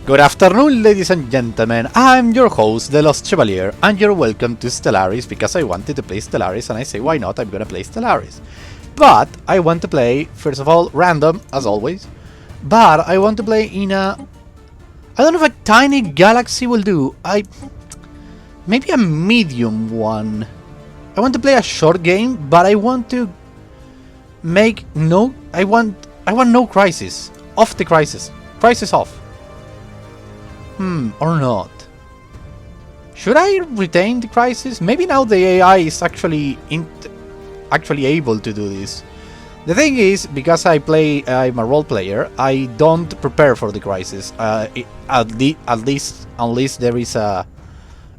Good afternoon, ladies and gentlemen. I'm your host, the Lost Chevalier, and you're welcome to Stellaris because I wanted to play Stellaris, and I say, why not? I'm gonna play Stellaris. But I want to play, first of all, random, as always. But I want to play in a... I don't know if a tiny galaxy will do. Maybe a medium one. I want to play a short game, but I want to make no... I want no crisis. Off the crisis. Crisis off. Or not. Should I retain the crisis? Maybe now the AI is actually able to do this. The thing is, because I'm a role player, I don't prepare for the crisis. At least, unless there is a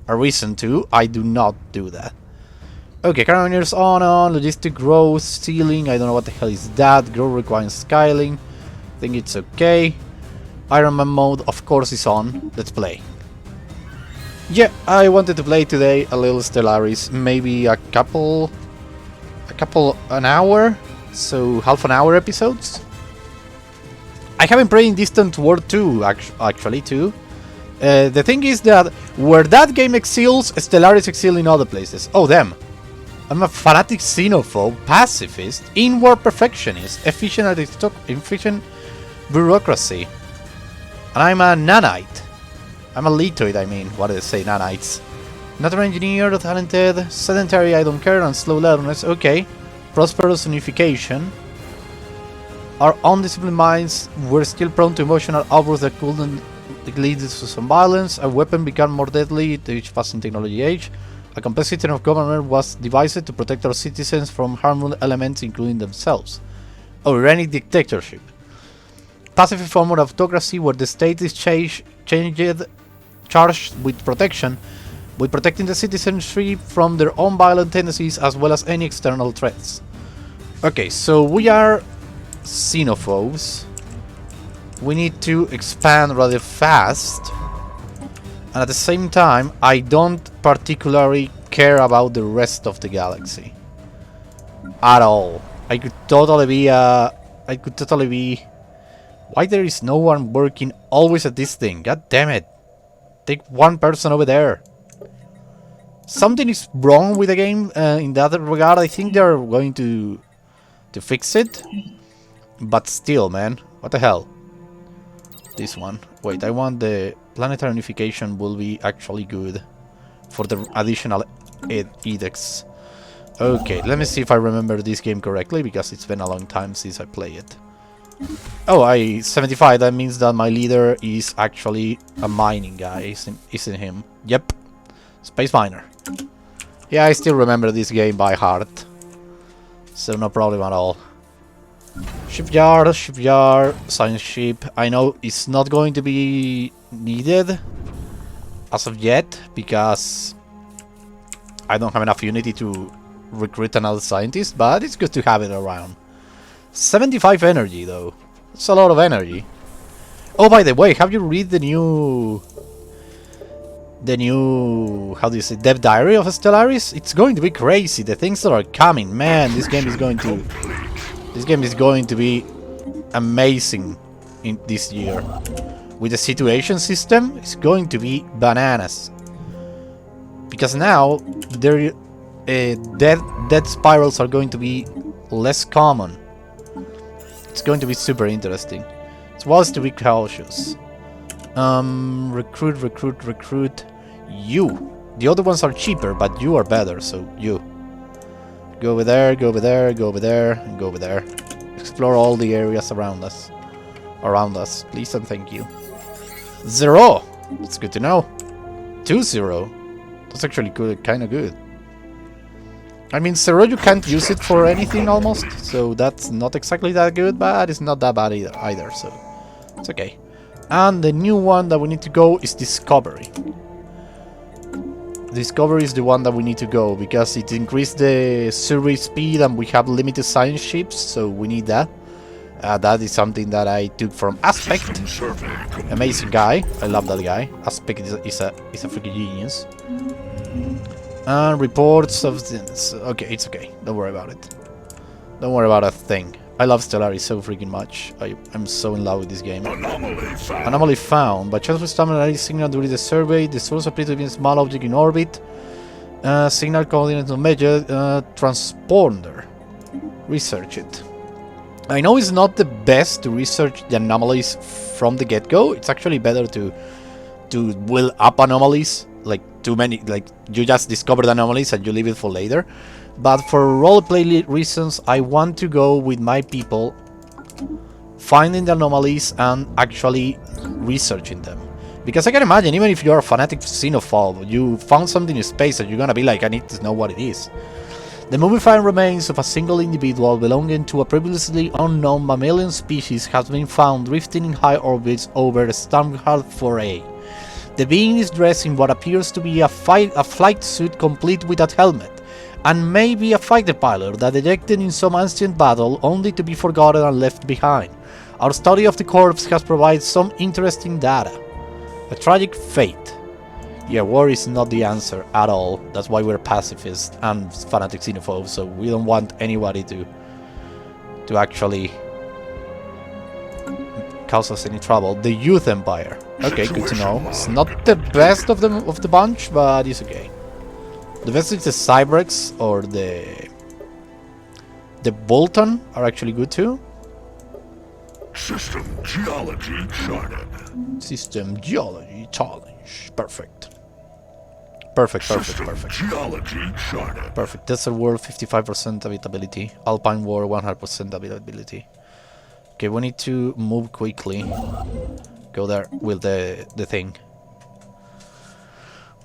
reason to, I do not do that. Okay, carabiners on, logistic growth, stealing, I don't know what the hell is that, growth requires scaling, I think it's okay. Iron Man mode, of course, is on. Let's play. Yeah, I wanted to play today a little Stellaris, maybe an hour, so half an hour episodes. I have been playing Distant World 2, actually, too. The thing is that where that game excels, Stellaris excels in other places. Oh, damn. I'm a fanatic xenophobe, pacifist, in-war perfectionist, efficient bureaucracy. And I'm a nanite. I'm a litoid, I mean. What do they say, nanites? Not an engineer, talented, sedentary, I don't care, and slow learners. Okay. Prosperous unification. Our undisciplined minds were still prone to emotional outbursts that couldn't lead to some violence. A weapon became more deadly to each passing technology age. A complex system of government was devised to protect our citizens from harmful elements, including themselves. A tyrannic dictatorship. Passive form of autocracy where the state is charged with protecting the citizenry from their own violent tendencies as well as any external threats. Okay, so we are xenophobes. We need to expand rather fast. And at the same time, I don't particularly care about the rest of the galaxy. At all. I could totally be... Why there is no one working always at this thing? God damn it. Take one person over there. Something is wrong with the game in that regard. I think they're going to fix it. But still, man. What the hell? This one. Wait, I want the planetary unification will be actually good for the additional edicts. Okay, let me see if I remember this game correctly, because it's been a long time since I played it. Oh, 75, that means that my leader is actually a mining guy, isn't him? Yep. Space miner. Yeah, I still remember this game by heart. So no problem at all. Shipyard, science ship. I know it's not going to be needed as of yet, because I don't have enough unity to recruit another scientist, but it's good to have it around. 75 energy, though. That's a lot of energy. Oh, by the way, have you read the new... how do you say, Dev Diary of Stellaris? It's going to be crazy. The things that are coming, man. This game is going to be amazing in this year. With the situation system, it's going to be bananas. Because now, death spirals are going to be less common. It's going to be super interesting. So what's to be cautious? Recruit. You. The other ones are cheaper, but you are better, so you. Go over there, go over there, go over there, and go over there. Explore all the areas around us. Please and thank you. 0! That's good to know. 2-0. That's actually good, kinda good. I mean, 0, you can't use it for anything almost, so that's not exactly that good, but it's not that bad either, so it's okay. And the new one that we need to go is Discovery. Discovery is the one that we need to go, because it increased the survey speed and we have limited science ships, so we need that. That is something that I took from Aspect. Amazing guy, I love that guy. Aspect is a freaking genius. Reports of things. Okay, it's okay. Don't worry about it. Don't worry about a thing. I love Stellaris so freaking much. I'm so in love with this game. Anomaly found. Anomaly found. By chance we stumbled a signal during the survey. The source appears to be a small object in orbit. Signal coordinates of major transponder. Research it. I know it's not the best to research the anomalies from the get-go. It's actually better to build up anomalies. Like too many, like you just discover the anomalies and you leave it for later. But for roleplay reasons, I want to go with my people, finding the anomalies and actually researching them. Because I can imagine, even if you're a fanatic xenophobe, you found something in space and you're gonna be like, I need to know what it is. The mummified remains of a single individual belonging to a previously unknown mammalian species has been found drifting in high orbits over Stargard 4A. The being is dressed in what appears to be a flight suit complete with a helmet, and maybe a fighter pilot that ejected in some ancient battle only to be forgotten and left behind. Our study of the corpse has provided some interesting data. A tragic fate. Yeah, war is not the answer at all. That's why we're pacifists and fanatic xenophobes, so we don't want anybody to actually cause us any trouble. The Youth Empire. Okay, good to know. It's not the best of the bunch, but it's okay. The best is the Cyberx or the Bolton are actually good too. System geology charted. System geology challenge. Perfect. Perfect. Geology charted. Perfect. Desert World 55% habitability. Alpine World 100% habitability. Okay, we need to move quickly. Go there with the thing.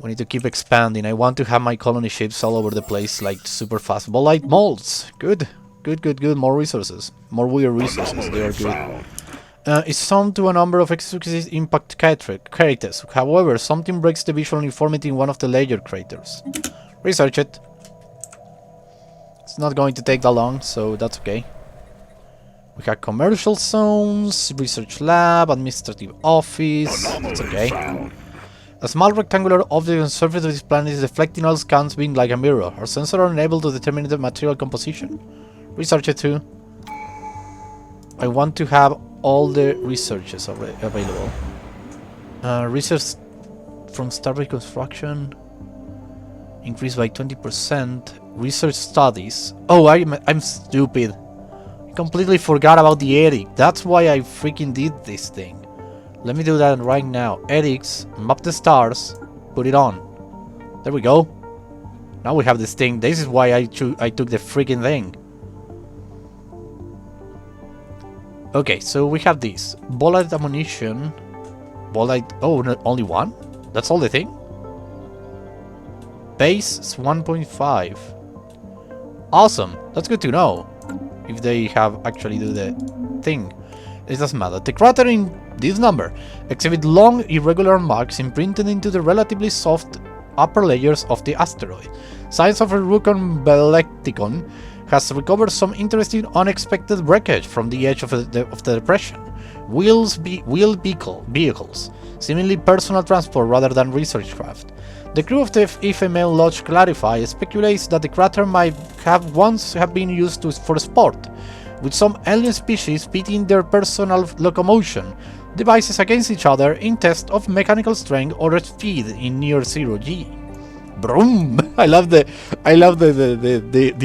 We need to keep expanding. I want to have my colony ships all over the place, like super fast. Bolite molds. Good. More resources. More weird resources. They are good. It's home to a number of exquisite impact craters. However, something breaks the visual uniformity in one of the layer craters. Research it. It's not going to take that long, so that's okay. We have commercial zones, research lab, administrative office. It's okay. A small rectangular object on the surface of this planet is deflecting all scans, being like a mirror. Our sensors are unable to determine the material composition. Research it too. I want to have all the researches available. Research from Starbase construction increased by 20%. Research studies. Oh, I'm stupid. I completely forgot about the edit. That's why I freaking did this thing. Let me do that right now. Edits, map the stars, put it on. There we go. Now we have this thing. This is why I took the freaking thing. Okay, so we have this. Bolide ammunition. Bolide... Oh, no, only one? That's all the thing? Base is 1.5. Awesome. That's good to know. If they have actually do the thing. It doesn't matter. The crater in this number exhibit long irregular marks imprinted into the relatively soft upper layers of the asteroid. Signs of a Rukon Belecticon has recovered some interesting unexpected wreckage from the edge of the depression. Wheeled vehicles, seemingly personal transport rather than research craft. The crew of the FML Lodge Clarify speculates that the crater might have once been used for sport, with some alien species pitting their personal locomotion devices against each other in test of mechanical strength or speed in near zero G. Broom! I love the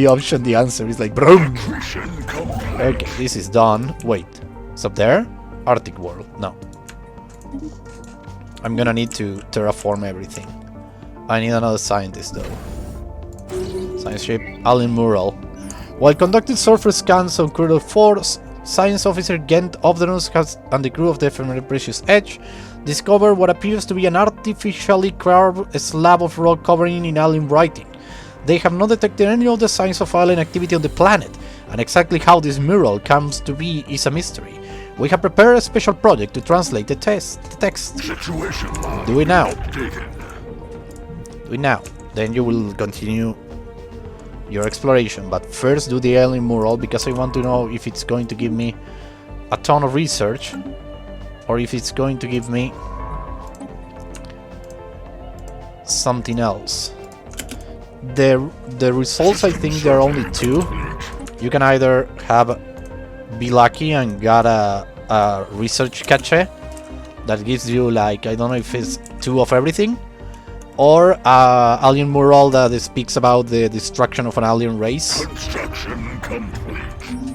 option, the answer is like broom. Okay, this is done. Wait, it's up there? Arctic World. No. I'm gonna need to terraform everything. I need another scientist though. Science ship, Alien Mural. While conducting surface scans on Crew 4, Science Officer Gent Obdenus and the crew of the ephemeral Precious Edge discover what appears to be an artificially carved slab of rock covering in alien writing. They have not detected any of the signs of alien activity on the planet, and exactly how this mural comes to be is a mystery. We have prepared a special project to translate the text. Do it now. Do it now. Then you will continue your exploration, but first do the alien mural because I want to know if it's going to give me a ton of research or if it's going to give me something else. The results, I think there are only two. You can either have be lucky and got a research cache that gives you, like, I don't know if it's 2 of everything, or alien mural that speaks about the destruction of an alien race. Construction complete.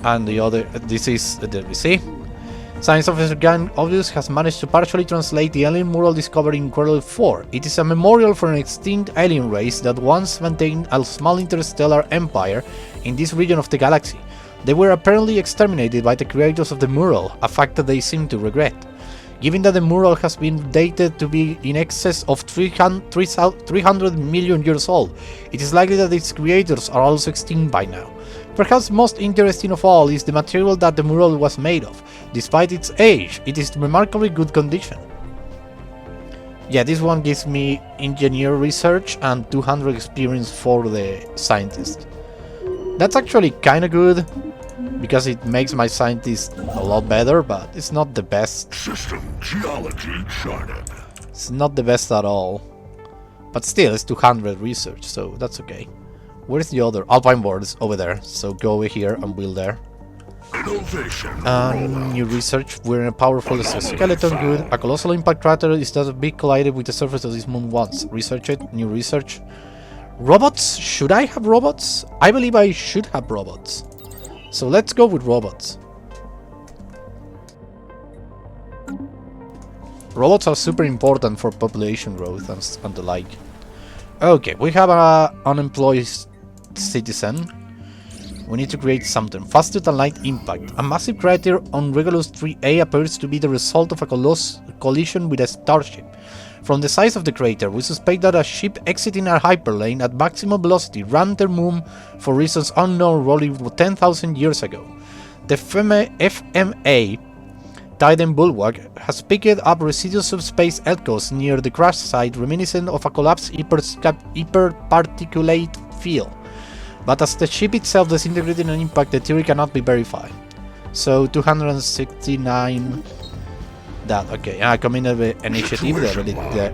And the other, this is the see. Science Officer Gun Obvious has managed to partially translate the alien mural discovered in Quarrel 4. It is a memorial for an extinct alien race that once maintained a small interstellar empire in this region of the galaxy. They were apparently exterminated by the creators of the mural, a fact that they seem to regret. Given that the mural has been dated to be in excess of 300 million years old, it is likely that its creators are also extinct by now. Perhaps most interesting of all is the material that the mural was made of. Despite its age, it is in remarkably good condition. Yeah, this one gives me engineer research and 200 experience for the scientist. That's actually kinda good, because it makes my scientist a lot better, but it's not the best. System geology charted. It's not the best at all. But still, it's 200 research, so that's okay. Where's the other? Alpine boards over there, so go over here and build there. Innovation. New research. We're in a powerful skeleton. Good. A colossal impact crater is that big collided with the surface of this moon once. Research it. New research. Robots? Should I have robots? I believe I should have robots. So let's go with robots. Robots are super important for population growth and the like. Okay, we have a unemployed citizen. We need to create something. Faster than light impact. A massive crater on Regulus 3A appears to be the result of a collision with a starship. From the size of the crater, we suspect that a ship exiting a hyperlane at maximum velocity ran their moon for reasons unknown roughly 10,000 years ago. The FMA Titan Bulwark has picked up residual subspace echoes near the crash site reminiscent of a collapsed hyperparticulate field. But as the ship itself disintegrated on impact, the theory cannot be verified. So 269... That, okay. Community initiative, the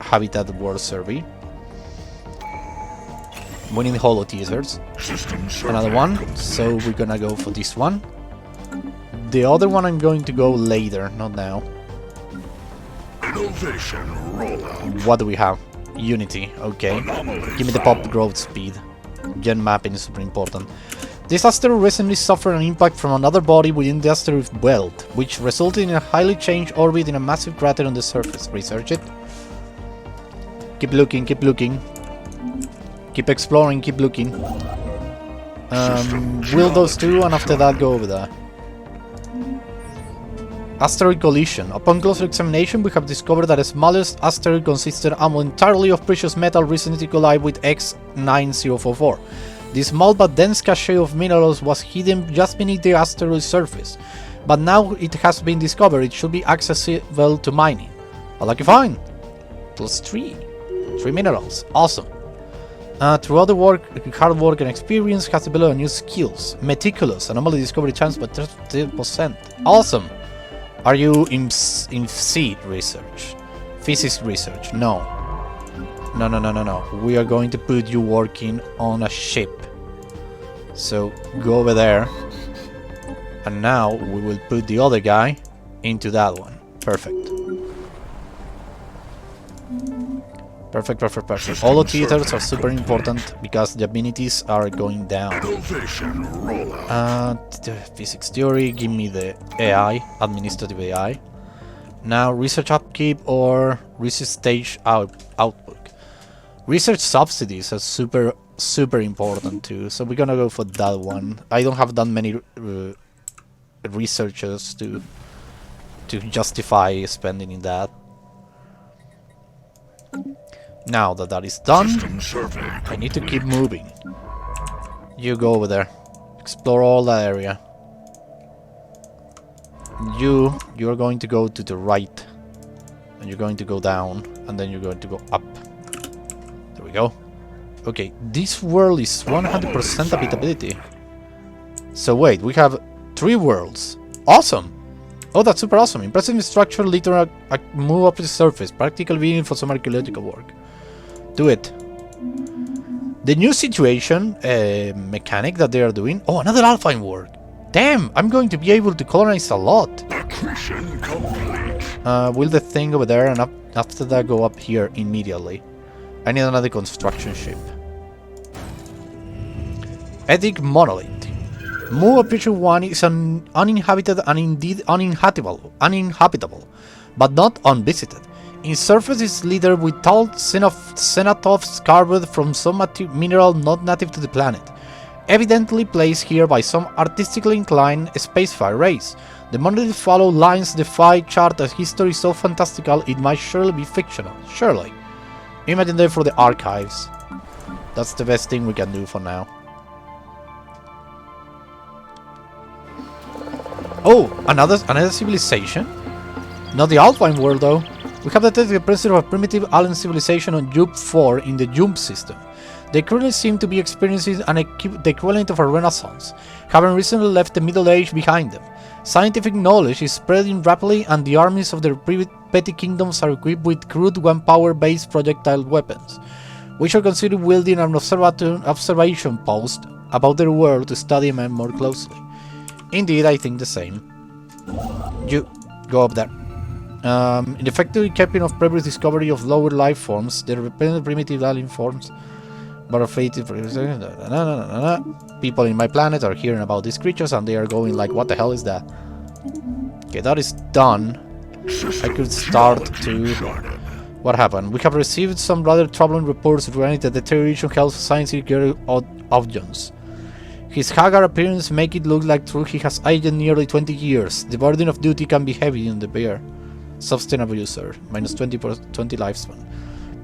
Habitat World Survey. We need holo teasers. Another one, so we're gonna go for this one. The other one I'm going to go later, not now. Innovation rollout. What do we have? Unity, okay. Give me the pop growth speed. Gen mapping is super important. This asteroid recently suffered an impact from another body within the asteroid belt, which resulted in a highly changed orbit in a massive crater on the surface. Research it. Keep looking, keep looking. Keep exploring, keep looking. Will those two, and after that go over there. Asteroid collision. Upon closer examination, we have discovered that the smallest asteroid consisted almost entirely of precious metal recently collided with X9044. This small but dense cache of minerals was hidden just beneath the asteroid's surface, but now it has been discovered it should be accessible to mining. A lucky find! Plus 3. 3 minerals. Awesome. Through other work, hard work and experience has developed new skills. Meticulous. Anomaly discovery chance by 30%. Awesome! Are you in seed research? Physics research? No. No. We are going to put you working on a ship. So go over there. And now we will put the other guy into that one. Perfect. Perfect. All the theaters are super important because the amenities are going down. Physics theory, give me the AI, administrative AI. Now research upkeep or research stage output. Research subsidies are super important too, so we're gonna go for that one. I don't have that many researchers to justify spending in that. Now that that is done, I need to keep moving. You go over there. Explore all that area. You're going to go to the right. And you're going to go down. And then you're going to go up. There we go. Okay, this world is 100% habitability. So wait, we have 3 worlds. Awesome! Oh, that's super awesome. Impressive structure, literal move up to the surface. Practical being for some archaeological work. Do it. The new situation mechanic that they are doing. Oh, another Alpine world. Damn, I'm going to be able to colonize a lot. Mission complete. Will the thing over there and after that go up here immediately. I need another construction ship. Ethic Monolith. Mu Operation 1 is uninhabited and indeed uninhabitable, but not unvisited. Its surface is littered with tall cenotaphes carved from some mineral not native to the planet, evidently placed here by some artistically inclined spacefire race. The monolith follow lines defy chart a history so fantastical it might surely be fictional. Surely. Imagine that for the archives. That's the best thing we can do for now. Oh, another civilization? Not the Alpine world though. We have detected the presence of a primitive alien civilization on Jump 4 in the Jump system. They currently seem to be experiencing the equivalent of a renaissance, having recently left the Middle Age behind them. Scientific knowledge is spreading rapidly and the armies of their petty kingdoms are equipped with crude gunpowder-based projectile weapons. We should consider building an observation post about their world to study them more closely. Indeed, I think the same. You go up there. In the effective keeping of previous discovery of lower life forms, the repellent primitive alien forms, but of fate. People in my planet are hearing about these creatures and they are going like, what the hell is that? Okay, that is done. I could start to... What happened? We have received some rather troubling reports regarding the deterioration health of Science Security of Jones. His haggard appearance makes it look like true he has aged nearly 20 years. The burden of duty can be heavy on the bear. Sustainable user, minus 20 lifespan.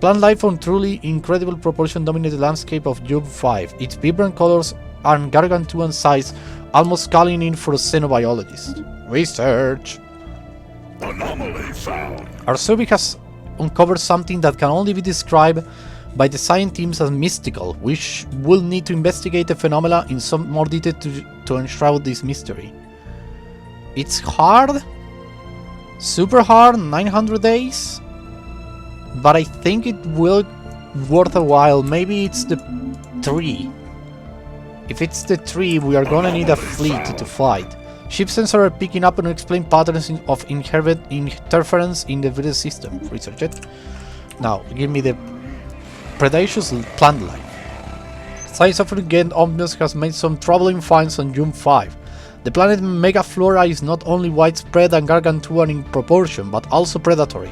Plant life from truly incredible proportion dominate the landscape of Jump 5. Its vibrant colors and gargantuan size almost calling in for a xenobiologist. Research! Anomaly found. Our survey has uncovered something that can only be described by the science teams as mystical. We will need to investigate the phenomena in some more detail to enshroud this mystery. It's hard? Super hard? 900 days? But I think it will worth a while. Maybe it's the 3. If it's the 3, we are gonna need a fleet to fight. Ship sensors are picking up unexplained patterns of interference in the video system. Research it. Now, give me the predaceous plant life. Science of Again Omnius has made some troubling finds on Jump 5. The planet megaflora is not only widespread and gargantuan in proportion, but also predatory.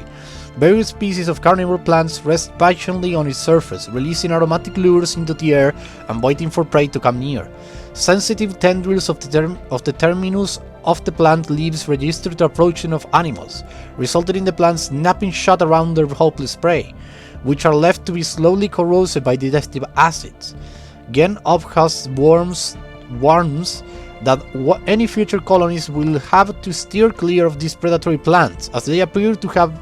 Various species of carnivore plants rest patiently on its surface, releasing aromatic lures into the air and waiting for prey to come near. Sensitive tendrils of the terminus of the plant leaves register the approaching of animals, resulting in the plant snapping shut around their hopeless prey, which are left to be slowly corrosive by digestive acids. Gen Up has warns that any future colonies will have to steer clear of these predatory plants, as they appear to have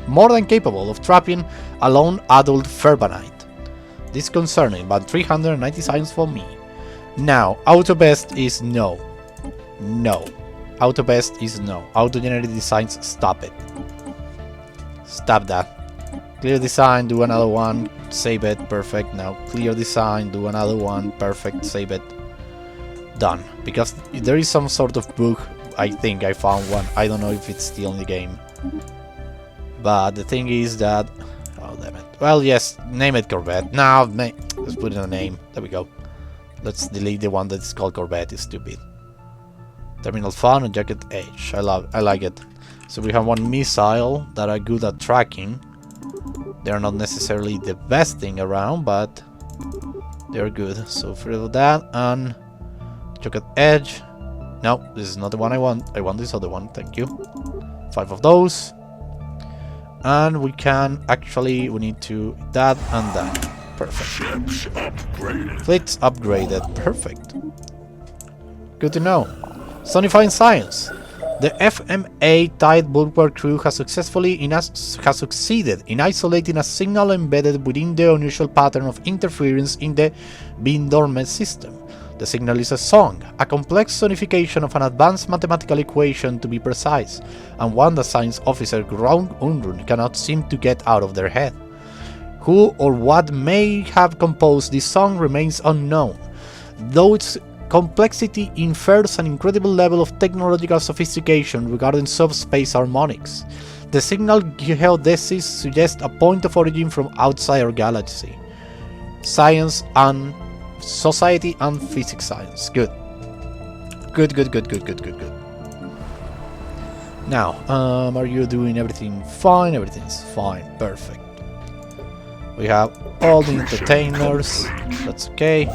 more than capable of trapping a lone adult Ferbanite. Disconcerting, but 390 signs for me. Now, auto-best is no. No. Auto-best is no. Auto-generated designs, stop it. Stop that. Clear design, do another one, save it, perfect. Now, clear design, do another one, perfect, save it. Done. Because there is some sort of bug, I think I found one. I don't know if it's still in the game. But the thing is that... Oh, damn it. Well, yes, name it Corvette. Now, let's put in a name. There we go. Let's delete the one that's called Corvette. It's stupid. Terminal Fun and Jacket Edge. I like it. So we have one missile that are good at tracking. They're not necessarily the best thing around, but they're good. So for that, and Jacket Edge. No, this is not the one I want. I want this other one. Thank you. 5 of those. And we can actually, we need to that and that. Perfect. Ships upgraded. Fleets upgraded. Perfect. Good to know. Sonifying science. The FMA Tide Bulwark crew has succeeded in isolating a signal embedded within the unusual pattern of interference in the Bindormet system. The signal is a song, a complex sonification of an advanced mathematical equation to be precise, and one that science officer Ground Unrun cannot seem to get out of their head. Who or what may have composed this song remains unknown, though its complexity infers an incredible level of technological sophistication regarding subspace harmonics. The signal geodesics suggests a point of origin from outside our galaxy. Science and society and physics science. Good. Good. Now, are you doing everything fine? Everything's fine. Perfect. We have all the entertainers. That's okay.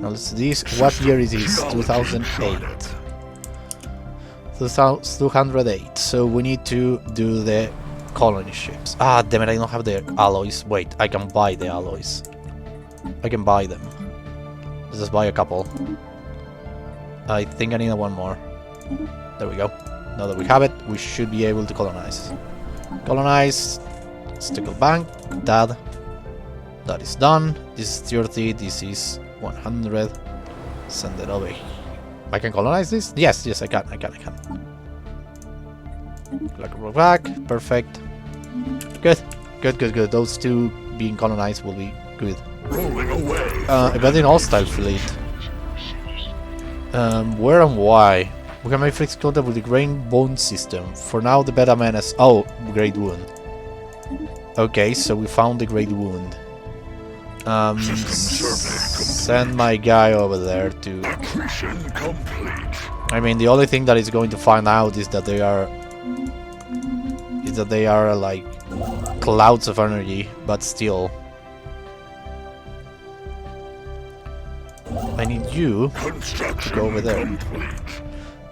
Now let's do this. What year is this? 2008. 208. So we need to do the colony ships. Ah, damn it, I don't have the alloys. Wait, I can buy the alloys. I can buy them. Let's just buy a couple. I think I need one more. There we go. Now that we have it, we should be able to colonize. Colonize. Stickle bank. That is done. This is 30. This is 100. Send it over here. I can colonize this? Yes, I can. Like back. Perfect. Good. Those two being colonized will be good. Invading hostile fleet. Where and why? We can make fleets contact with the Grain Bone system. For now, the beta menace. Oh, Great Wound. Okay, so we found the Great Wound. Send my guy over there to. I mean, the only thing that is going to find out is that they are like clouds of energy, but still. I need you to go over there.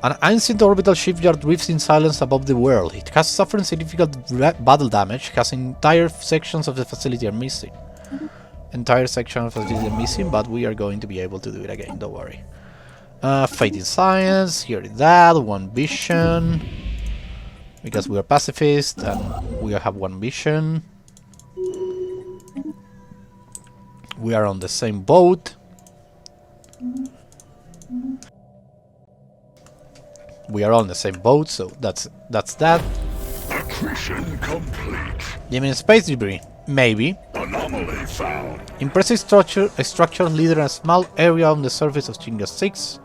An ancient orbital shipyard drifts in silence above the world. It has suffered significant battle damage, has entire sections of the facility are missing. But we are going to be able to do it again, don't worry. Fate in science, here is that, one vision. Because we are pacifist and we have one vision. We are on the same boat. We are on the same boat, so that's that. Accretion complete. You mean space debris? Maybe. Anomaly found. Impressive structure leader in a small area on the surface of Chinga 6.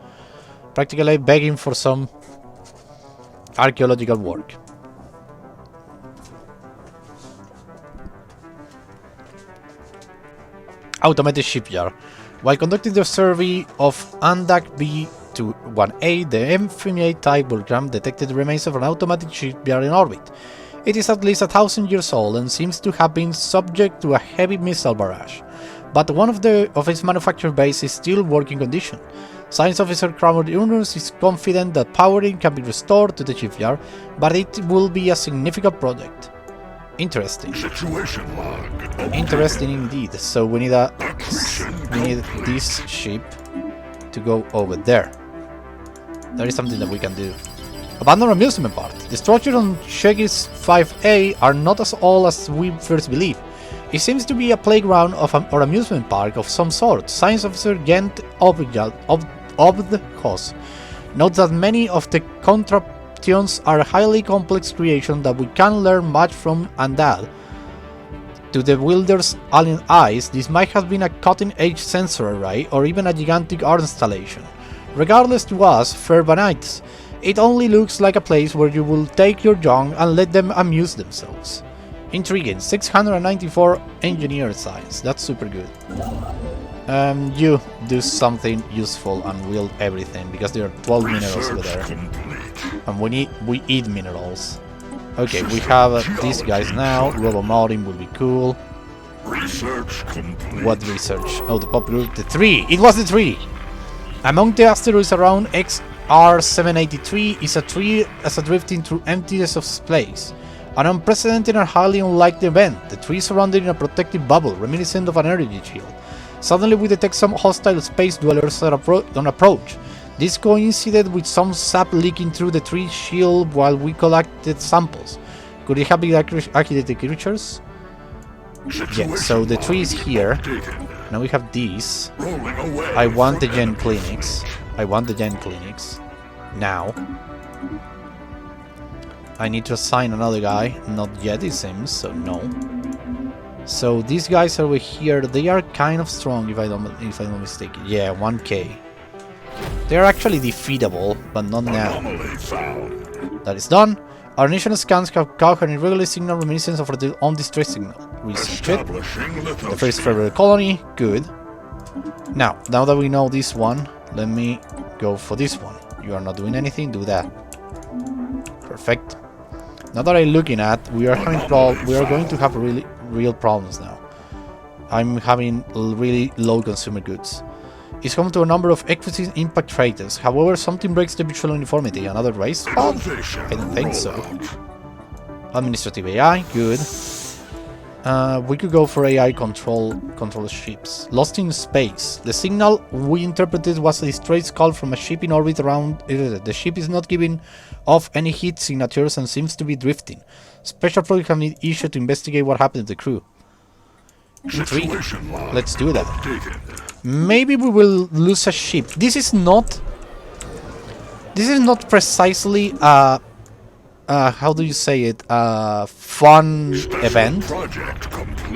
Practically begging for some archaeological work. Automated shipyard. While conducting the survey of Andak B-1A, the M38 type program detected the remains of an automatic shipyard in orbit. It is at least 1,000 years old and seems to have been subject to a heavy missile barrage, but one of its manufacturing base is still in working condition. Science officer Kramer Yunus is confident that powering can be restored to the shipyard, but it will be a significant project. Interesting. Situation log. Interesting indeed. So we need this ship to go over there. That is something that we can do. Abandoned amusement park. The structure on Shegis 5A are not as old as we first believed. It seems to be a playground or amusement park of some sort. Science officer Gent Obdhos notes that many of the contraptions are highly complex creations that we can learn much from, and that, to the wielder's alien eyes, this might have been a cutting-edge sensor array or even a gigantic art installation. Regardless to us, Fairbankites, it only looks like a place where you will take your young and let them amuse themselves. Intriguing. 694 engineer science. That's super good. You do something useful and wield everything, because there are 12 minerals over there. And we eat minerals. Okay, we have these guys now. Robomodding will be cool. Research complete. What research? Oh, the pop group. The 3! It was the 3! Among the asteroids around XR783 is a tree as a drifting through emptiness of space. An unprecedented and highly unlikely event. The tree surrounded in a protective bubble, reminiscent of an energy shield. Suddenly we detect some hostile space dwellers on approach. This coincided with some sap leaking through the tree shield while we collected samples. Could it have been architected creatures? Yes, so the tree is here. Now we have these. I want the gen clinics. Now. I need to assign another guy. Not yet, it seems, so no. So these guys over here, they are kind of strong, if I'm not mistaken. Yeah, 1k. They are actually defeatable, but not now. Anomaly found. That is done. Our initial scans have caught an irregular signal reminiscent of our own distress signal. Research it. Establishing The first February colony. Good. Now that we know this one, let me go for this one. You are not doing anything, do that. Perfect. Now that I'm looking at, we are going to have real problems now. I'm having really low consumer goods. It's home to a number of exquisite impact traders. However, something breaks the visual uniformity. Another race? Oh, I don't think so. Administrative AI, good. We could go for AI control ships. Lost in space. The signal we interpreted was a distress call from a ship in orbit around. The ship is not giving off any heat signatures and seems to be drifting. Special project have been issued to investigate what happened to the crew. Intriguing. Let's do that. Maybe we will lose a ship. This is not precisely how do you say it? Fun event.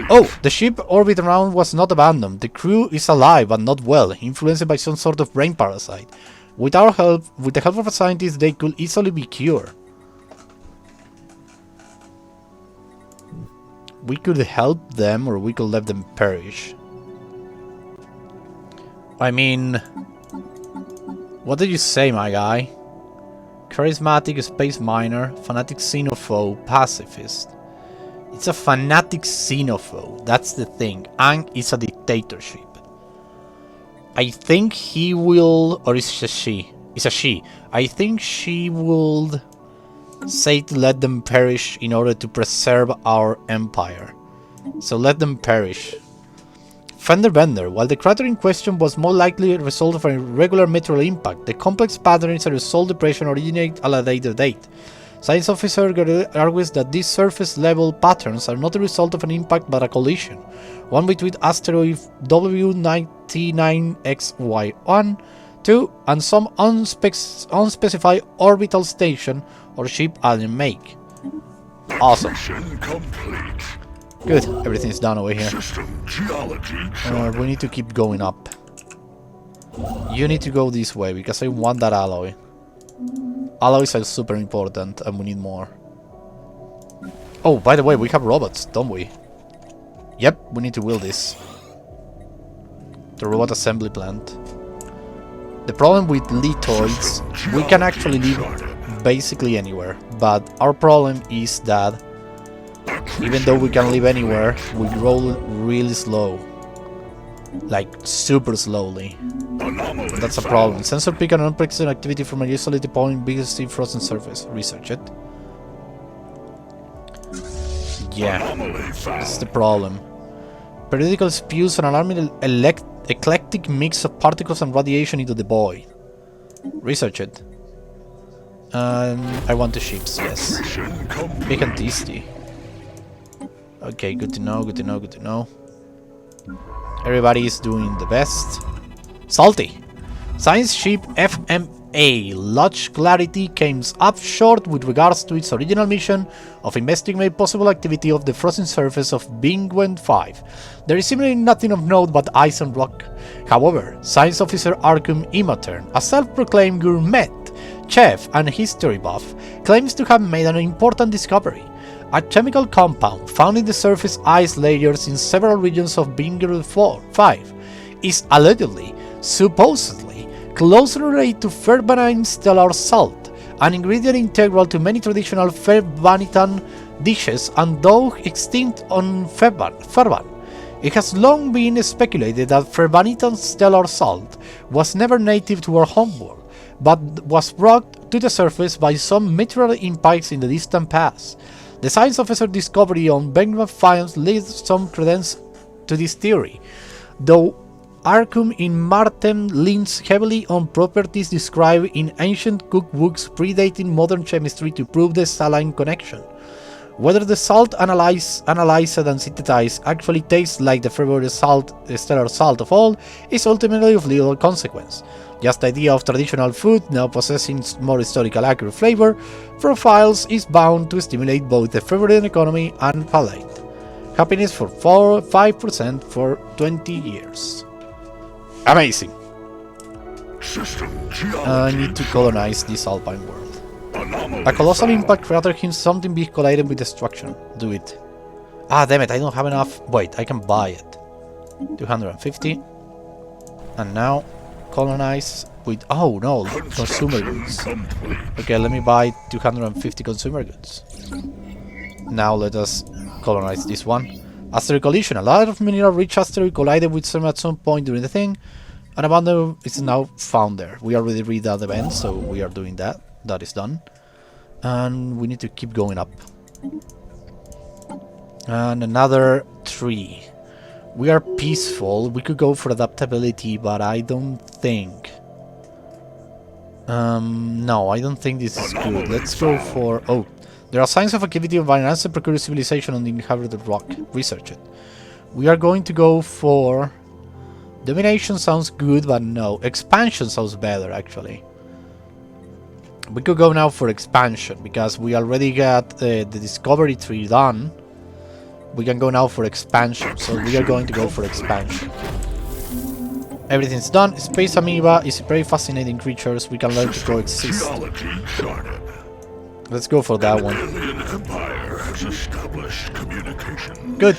Oh, the ship orbit around was not abandoned. The crew is alive but not well, influenced by some sort of brain parasite. With our help, with the help of a scientist, they could easily be cured. We could help them, or we could let them perish. I mean, what did you say, my guy? Charismatic space miner, fanatic xenophobe, pacifist. It's a fanatic xenophobe, that's the thing, and it's a dictatorship. I think he will, or is it a she? It's a she. I think she would say to let them perish in order to preserve our empire. So let them perish. Fender Bender. While the crater in question was more likely a result of a regular meteorite impact, the complex pattern is a result depression originated at a later date. Science officer argues that these surface-level patterns are not the result of an impact but a collision, one between asteroid W99XY1, 2, and some unspecified orbital station or ship alien make. Awesome. Good, everything's done over here. We need to keep going up. You need to go this way because I want that alloy. Alloys are super important and we need more. Oh, by the way, we have robots, don't we? Yep, we need to build this. The robot assembly plant. The problem with lithoids, we can actually live basically anywhere, but our problem is that even though we can live anywhere, we grow really slow. Like, super slowly. That's a problem. Sensor pick an unprecedented activity from a isolated point biggest sea frozen surface. Research it. Yeah, that's the problem. Periodical spews an alarming eclectic mix of particles and radiation into the void. Research it. I want the ships, yes. Big and tasty. Okay, good to know, good to know, good to know. Everybody is doing the best. Salty! Science ship FMA Lodge Clarity came up short with regards to its original mission of investigating possible activity of the frozen surface of Bingwen 5. There is seemingly nothing of note but ice and rock. However, Science Officer Arkham Imatern, a self-proclaimed gourmet, chef and history buff, claims to have made an important discovery. A chemical compound found in the surface ice layers in several regions of Bingwen 5 is allegedly, supposedly, closely related to Ferbanine stellar salt, an ingredient integral to many traditional Ferbanitan dishes and though extinct on Ferban. It has long been speculated that Ferbanitan stellar salt was never native to our homeworld, but was brought to the surface by some meteorite impacts in the distant past. The science officer discovery on Bingwen finds leads some credence to this theory, though Arkham in Martem leans heavily on properties described in ancient cookbooks predating modern chemistry to prove the saline connection. Whether the salt analyzed and synthesized actually tastes like the favorite stellar salt of all is ultimately of little consequence. Just the idea of traditional food now possessing more historical accurate flavor profiles is bound to stimulate both the favorite economy and palate. Happiness for 5% for 20 years. Amazing. System I geology. need to colonize this alpine world. Anomaly A colossal found. impact crater hints something big collided with destruction. Do it. Ah, damn it, I don't have enough. Wait, I can buy it. 250. And now, colonize with... Oh, no, consumer goods. Complete. Okay, let me buy 250 consumer goods. Now let us colonize this one. Asteroid collision. A lot of mineral-rich asteroid collided with some at some point during the thing. An abandoned is now found there. We already read that event, so we are doing that. That is done. And we need to keep going up. And another 3. We are peaceful. We could go for adaptability, but I don't think... no, I don't think this is good. Let's go for... Oh, there are signs of activity of an ancient precursor civilization on the inhabited rock. Research it. We are going to go for... Domination sounds good, but no. Expansion sounds better, actually. We could go now for expansion, because we already got the discovery tree done. We can go now for expansion, so we are going to go for expansion. Everything's done. Space amoeba is very fascinating creatures. We can learn to coexist. Geology charted. Let's go for that one. Alien Empire has established communication. Good.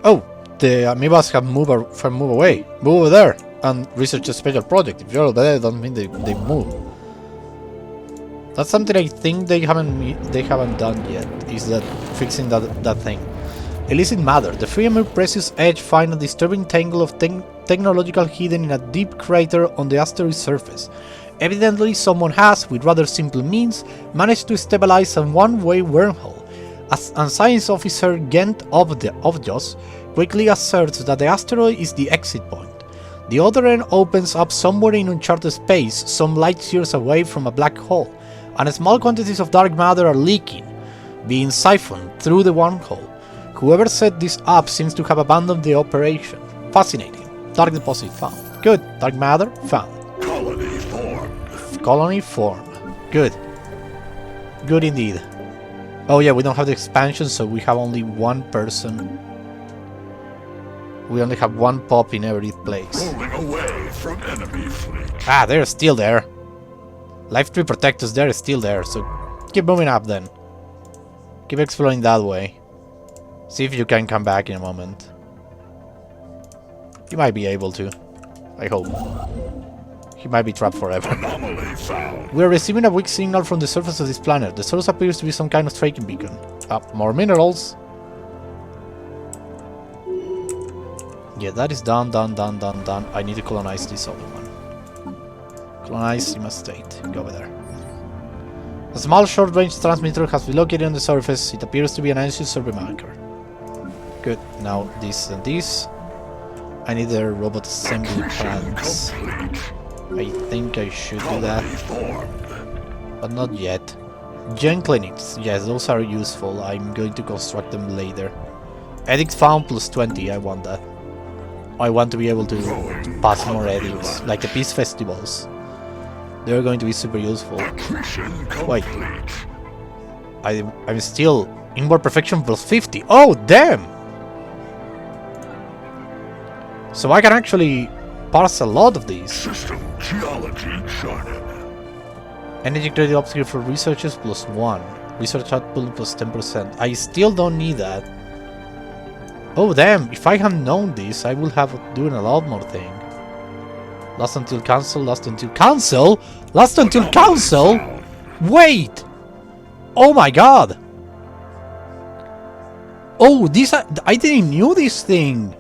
Oh, the amoebas have moved away. Move over there and research a special project. If you're over there, don't mean they move. That's something I think they haven't done yet. Is that fixing that thing? Illicit matter. The free and precious edge find a disturbing tangle of technological hidden in a deep crater on the asteroid's surface. Evidently, someone has, with rather simple means, managed to stabilize a one-way wormhole. And science officer Gent Ovjos quickly asserts that the asteroid is the exit point. The other end opens up somewhere in uncharted space, some light years away from a black hole, and small quantities of dark matter are leaking, being siphoned through the wormhole. Whoever set this up seems to have abandoned the operation. Fascinating. Dark deposit found. Good. Dark matter found. Colony formed. Colony form. Good. Good indeed. Oh yeah, we don't have the expansion, so we have only one person. We only have one pop in every place. Moving away from enemy fleet. Ah, they're still there. Life tree protectors, they're still there, so keep moving up then. Keep exploring that way. See if you can come back in a moment. You might be able to. I hope. He might be trapped forever. Anomaly found. We are receiving a weak signal from the surface of this planet. The source appears to be some kind of tracking beacon. More minerals. Yeah, that is done. I need to colonize this other one. Colonize Sima State. Go over there. A small short-range transmitter has been located on the surface. It appears to be an ancient survey marker. Good. Now this and this. I need the robot assembly plants. I think I should do that. But not yet. Gen clinics. Yes, those are useful. I'm going to construct them later. Edict found plus 20. I want that. I want to be able to pass more edicts. Like the peace festivals. They're going to be super useful. Wait. I'm still... Inward perfection plus 50. Oh, damn! So I can actually parse a lot of these. System geology charted. Energy credit upgrade for researchers plus 1. Research output plus 10%. I still don't need that. Oh damn, if I had known this, I would have doing a lot more thing. Last until council, last until council? Last until council? Wait! Oh my god! Oh, this I didn't knew this thing.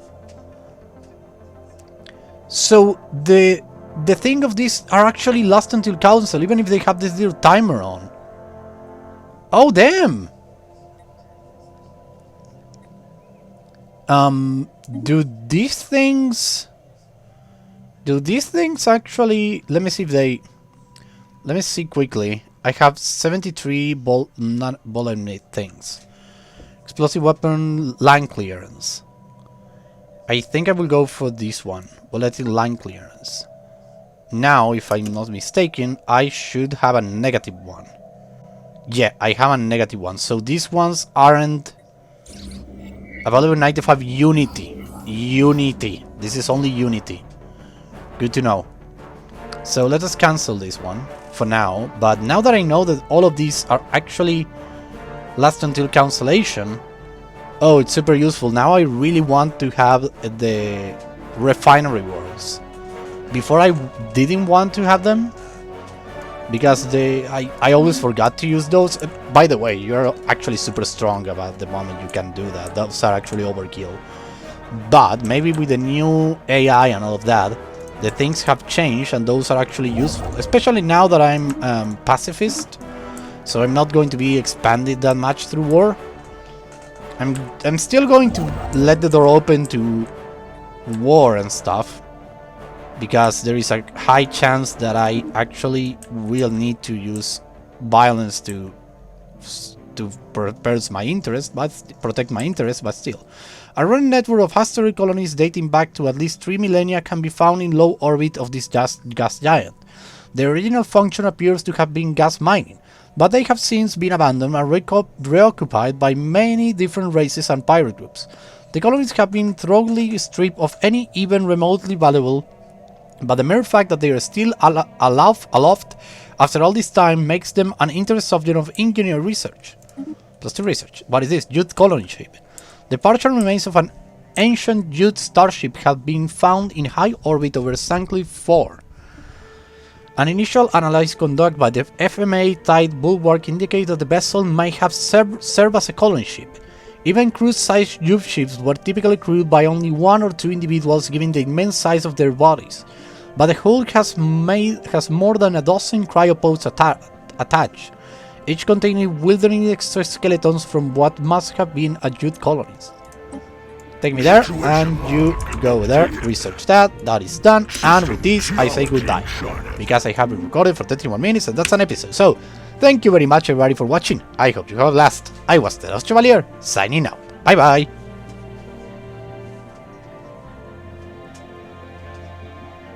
So the thing of this are actually last until council, even if they have this little timer on. Oh damn! Do these things actually... Let me see if they... Let me see quickly. I have 73 bullet things. Explosive weapon line clearance. I think I will go for this one. Bulletin line clearance. Now, if I'm not mistaken, I should have a negative one. Yeah, I have a negative one. So these ones aren't... Available 95 Unity. Unity. This is only Unity. Good to know. So let us cancel this one for now. But now that I know that all of these are actually last until cancellation, oh, it's super useful. Now I really want to have the refinery worlds. Before I didn't want to have them, because I always forgot to use those. By the way, you're actually super strong about the moment you can do that. Those are actually overkill. But maybe with the new AI and all of that, the things have changed and those are actually useful. Especially now that I'm pacifist, so I'm not going to be expanded that much through war. I'm still going to let the door open to war and stuff, because there is a high chance that I actually will need to use violence to protect my interest, but still. A running network of asteroid colonies dating back to at least 3 millennia can be found in low orbit of this gas giant. The original function appears to have been gas mining, but they have since been abandoned and reoccupied by many different races and pirate groups. The colonies have been thoroughly stripped of any even remotely valuable, but the mere fact that they are still aloft after all this time makes them an interesting subject of engineer research. Plus the research. What is this? Youth colony ship. The partial remains of an ancient youth starship have been found in high orbit over Sanctuary 4. An initial analysis conducted by the FMA Tide Bulwark indicates that the vessel may have served as a colony ship. Even cruise-sized youth ships were typically crewed by only 1 or 2 individuals given the immense size of their bodies, but the hull has more than a dozen cryopods attached, each containing wildering exoskeletons from what must have been a youth colonies. Take me there, and you go there, research that is done, and with this I say goodbye, because I have been recorded for 31 minutes and that's an episode. So, thank you very much everybody for watching, I hope you have a blast. I was Stellaris Chevalier, signing out, bye bye!